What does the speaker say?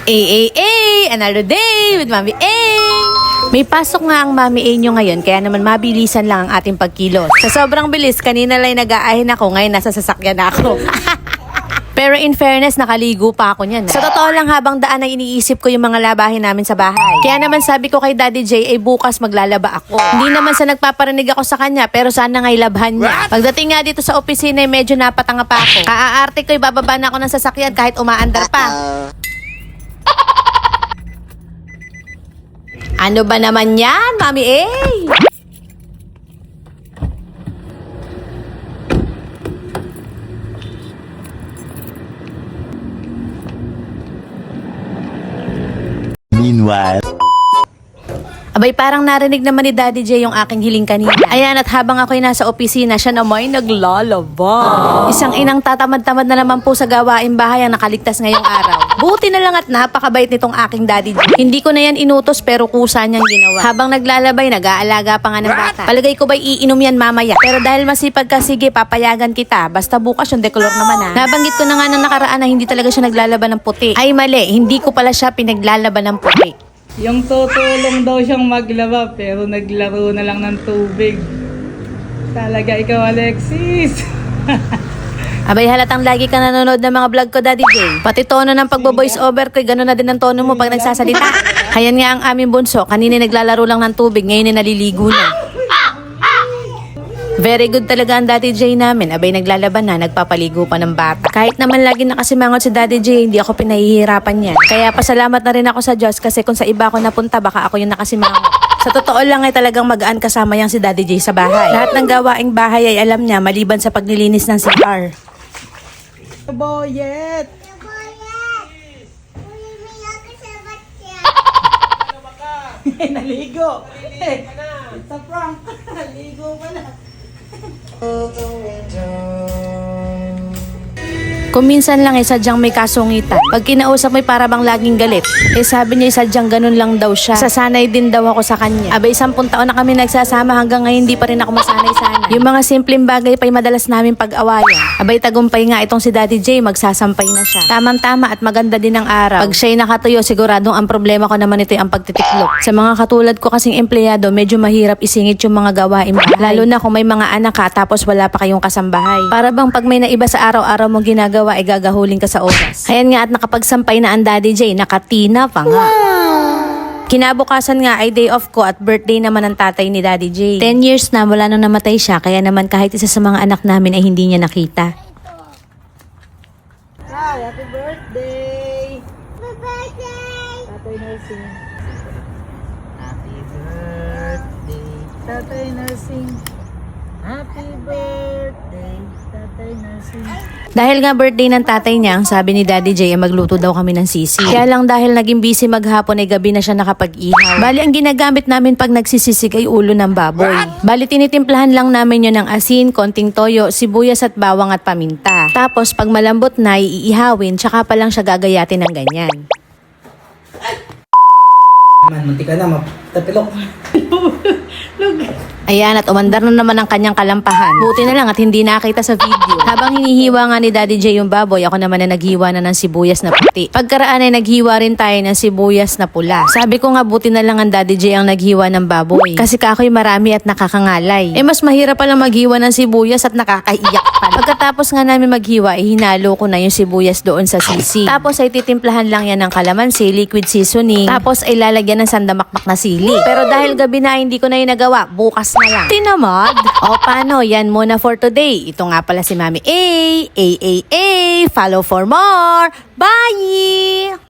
Another day with Mami A. May pasok nga ang Mami A nyo ngayon, kaya naman mabilisan lang ang ating pagkilos. Sa sobrang bilis, kanina lang nag-aahin ako, ngayon nasa sasakyan ako. Pero in fairness, nakaligo pa ako niyan. Sa totoo lang, habang daan ay iniisip ko yung mga labahin namin sa bahay. Kaya naman sabi ko kay Daddy J, ay bukas maglalaba ako. Hindi naman sa nagpaparinig ako sa kanya, pero sana nga'y labhan niya. Pagdating nga dito sa opisina, ay medyo napatanga pa ako. Kaaarte ko, bababa na ako ng sasakyan kahit umaandar pa. Ano ba naman yan, Mami A? Meanwhile, Abay, parang narinig naman ni Daddy J yung aking hiling kanina. Ayan, at habang ako'y nasa opisina, siya naman naglalaba. Isang inang tatamad-tamad na naman po sa gawaing bahay ang nakaligtas ngayong araw. Buti na lang at napakabait nitong aking Daddy J. Hindi ko na yan inutos pero kusa niyang ginawa. Habang naglalabay, nag-aalaga pa nga ng bata. Palagay ko ba'y iinom yan mamaya? Pero dahil masipag ka, sige, papayagan kita. Basta bukas yung dekolor naman ha. Nabanggit ko na nga ng nakaraan na hindi talaga siya naglalaban ng puti. Ay mali, hindi ko pala siya pinaglalaban ng puti. Yung tutulong daw siyang maglaba pero naglaro na lang ng tubig. Talaga ikaw, Alexis. Abay, halatang lagi ka nanonood ng mga vlog ko, Daddy J. Pati tono ng pagbo-voice over ko, gano'n na din ang tono mo pag nagsasalita. Hayan nga ang aming bunso, kanina naglalaro lang ng tubig, ngayon naliligo na. Very good talaga ang Daddy J namin. Abay, naglalaban na, nagpapaligo pa ng bata. Kahit naman lagi nakasimangot si Daddy J, hindi ako pinahihirapan niya. Kaya pasalamat na rin ako sa Diyos kasi kung sa iba ako napunta, baka ako yung nakasimangot. Sa totoo lang ay talagang magaan kasama yang si Daddy J sa bahay. Lahat ng gawaing bahay ay alam niya, maliban sa paglilinis ng CR. Boyet! Naligo! It's a prank! Naligo pala! Kung minsan lang sadyang may kasungitan. Pag kinausap mo'y para bang laging galit. Sabi niya sadyang ganun lang daw siya. Sasanay din daw ako sa kanya. Abay, 10 taon na kami nagsasama hanggang ngayon hindi pa rin ako masanay-sanay. Yung mga simpleng bagay pa'y madalas namin pag-awayan. Abay, tagumpay nga itong si Daddy J, magsasampay na siya. Tamang-tama at maganda din ang araw. Pag siya'y nakatuyo, siguradong ang problema ko naman ito ang pagtitiklop. Sa mga katulad ko kasing empleyado, medyo mahirap isingit yung mga gawain bahay. Lalo na kung may mga anak ka tapos wala pa kayong kasambahay. Para bang pag may naiba sa araw-araw mong ginagawa, ay gagahulin ka sa oras. Ayan nga at nakapagsampay na ang Daddy J, nakatina pa nga. Kinabukasan nga ay day off ko at birthday naman ng tatay ni Daddy J. 10 years na mula nung namatay siya, kaya naman kahit isa sa mga anak namin ay hindi niya nakita. Hi, happy birthday! Happy birthday! Tatay Nursing. Happy birthday, Tatay Nursing. Happy birthday, Tatay Nursing. Dahil nga birthday ng tatay niya, ang sabi ni Daddy J ay magluto daw kami ng sisi. Kaya lang dahil naging busy maghapon ay gabi na siya nakapag-ihaw. Bali ang ginagamit namin pag nagsisisig ay ulo ng baboy. Bali tinitimplahan lang namin yun ng asin, konting toyo, sibuyas at bawang at paminta. Tapos pag malambot na, iihawin, tsaka pa lang siya gagayatin ng ganyan. Man, munti ka na, matapilok. Ayan, at umandar na naman ang kanyang kalampahan. Buti na lang at hindi nakita sa video. Habang hinihiwa nga ni Daddy J yung baboy, ako naman na naghiwa na ng sibuyas na puti. Pagkaraan ay naghiwa rin tayo ng sibuyas na pula. Sabi ko nga buti na lang ang Daddy J ang naghiwa ng baboy. Kasi kako'y marami at nakakangalay. Mas mahirap palang maghiwa ng sibuyas at nakakaiyak pa. Pagkatapos nga namin maghiwa, hinalo ko na yung sibuyas doon sa sisi. Tapos ay titimplahan lang yan ng kalamansi, liquid seasoning. Tapos ay lalagyan ng sandamakmak na sili. Pero dahil gabi na hindi ko na yung nagawa, bukas na lang. Tinamad? O paano? Yan muna for today. Ito nga pala si Mami A. Follow for more. Bye!